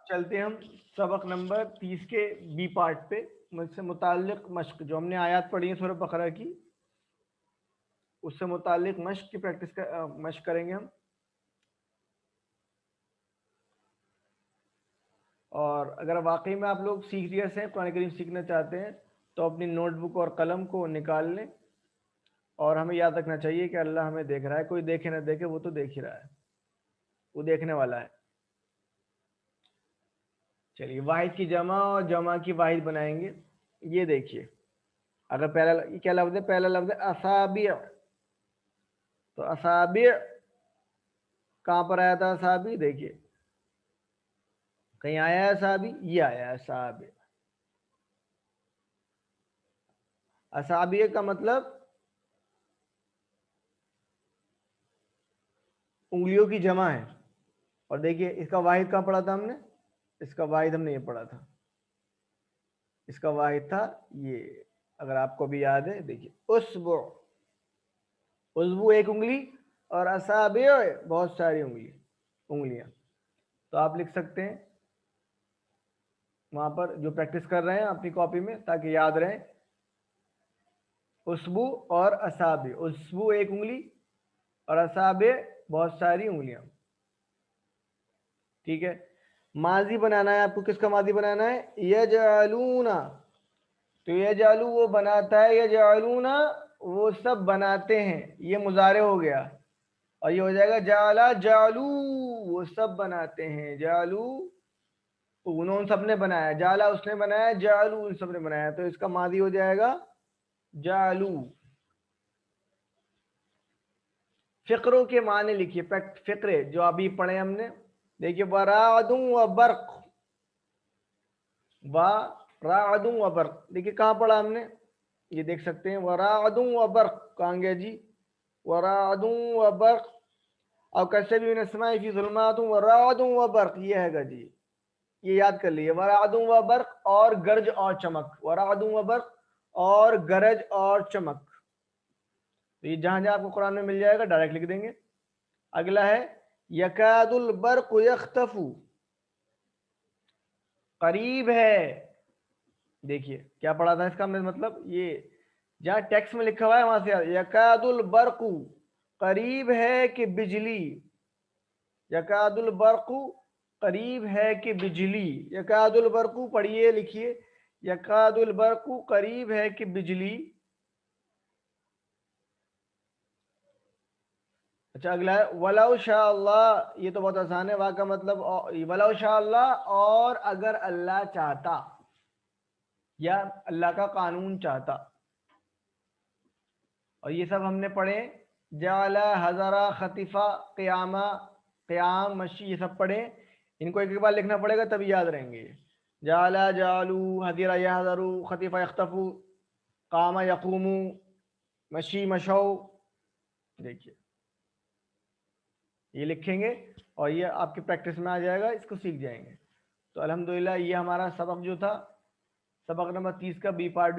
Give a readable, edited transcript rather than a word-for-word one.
چلتے ہیں ہم سبق نمبر 30 کے بی پارٹ پہ، مجھ سے متعلق مشق جو ہم نے آیات پڑھی ہیں سورہ بقرہ کی، اس سے متعلق مشق کی مشق کریں گے ہم. اور اگر واقعی میں آپ لوگ سیریس ہیں، قرآن کریم سیکھنا چاہتے ہیں، تو اپنی نوٹ بک اور قلم کو نکال لیں. اور ہمیں یاد رکھنا چاہیے کہ اللہ ہمیں دیکھ رہا ہے، کوئی دیکھے نہ دیکھے وہ تو دیکھ ہی رہا ہے، وہ دیکھنے والا ہے. چلیے واحد کی جمع اور جمع کی واحد بنائیں گے. یہ دیکھیے، اگر پہلا یہ کیا لفظ ہے؟ پہلا لفظ ہے اصابع. تو اصابع کہاں پر آیا تھا؟ اصابع دیکھیے کہیں آیا ہے اصابع؟ یہ آیا ہے اصابع. اصابع کا مطلب انگلیوں کی جمع ہے. اور دیکھیے اس کا واحد کہاں پڑھا تھا ہم نے؟ اس کا واحد ہم نے یہ پڑھا تھا، اس کا واحد تھا یہ. اگر آپ کو بھی یاد ہے دیکھیے، اسبع، اسبوع ایک انگلی، اور اصابع بہت ساری انگلیاں. تو آپ لکھ سکتے ہیں وہاں پر جو پریکٹس کر رہے ہیں اپنی کاپی میں، تاکہ یاد رہے. اسبوع اور اصابع، اسبوع ایک انگلی اور اصابع بہت ساری انگلیاں. ٹھیک ہے. ماضی بنانا ہے آپ کو. کس کا ماضی بنانا ہے؟ یجعلون. تو یجعلو وہ بناتا ہے، یجعلون وہ سب بناتے ہیں. یہ مضارع ہو گیا، اور یہ ہو جائے گا جعلا جعلو وہ سب بناتے ہیں. جعلو انہوں سب نے بنایا، جعلا اس نے بنایا، جعلو ان سب نے بنایا. تو اس کا ماضی ہو جائے گا جعلو. فقروں کے معنی لکھیے، فقرے جو ابھی پڑھے ہم نے. دیکھیے ورعد و برق، ورعد و برق دیکھیے کہاں پڑھا ہم نے؟ یہ دیکھ سکتے ہیں ورعد و برق کہاں گیا جی؟ ورعد و برق. اور کیسے بھی من السماء فی ظلمات ورعد و برق یہ ہے گا جی. یہ یاد کر لیے، ورعد و برق اور گرج اور چمک. ورعد و برق اور گرج اور چمک. تو یہ جہاں جہاں آپ کو قرآن میں مل جائے گا ڈائریکٹ لکھ دیں گے. اگلا ہے یکاد البرق یخطف، قریب ہے. دیکھیے کیا پڑھا تھا اس کا مطلب؟ یہ جہاں ٹیکسٹ میں لکھا ہوا ہے وہاں سے یکاد البرق قریب ہے کہ بجلی. یکاد البرق قریب ہے کہ بجلی. یکاد البرق پڑھیے لکھیے، یکاد البرق قریب ہے کہ بجلی. اچھا اگلا ہے ولو شاء اللہ. یہ تو بہت آسان ہے. واہ کا مطلب ولو شاء اللہ اور اگر اللہ چاہتا، یا اللہ کا قانون چاہتا. اور یہ سب ہم نے پڑھے، جعل، حضر، خطفہ، قیامہ، قیام، مشی، یہ سب پڑھے. ان کو ایک ایک بار لکھنا پڑے گا تبھی یاد رہیں گے. جعل جعلو، حضر یحضرو، خطفہ یخطفو، قام یقومو، مشی مشو. دیکھیے یہ لکھیں گے اور یہ آپ کی پریکٹس میں آ جائے گا، اس کو سیکھ جائیں گے. تو الحمدللہ یہ ہمارا سبق جو تھا، سبق نمبر 30 کا بی پارٹ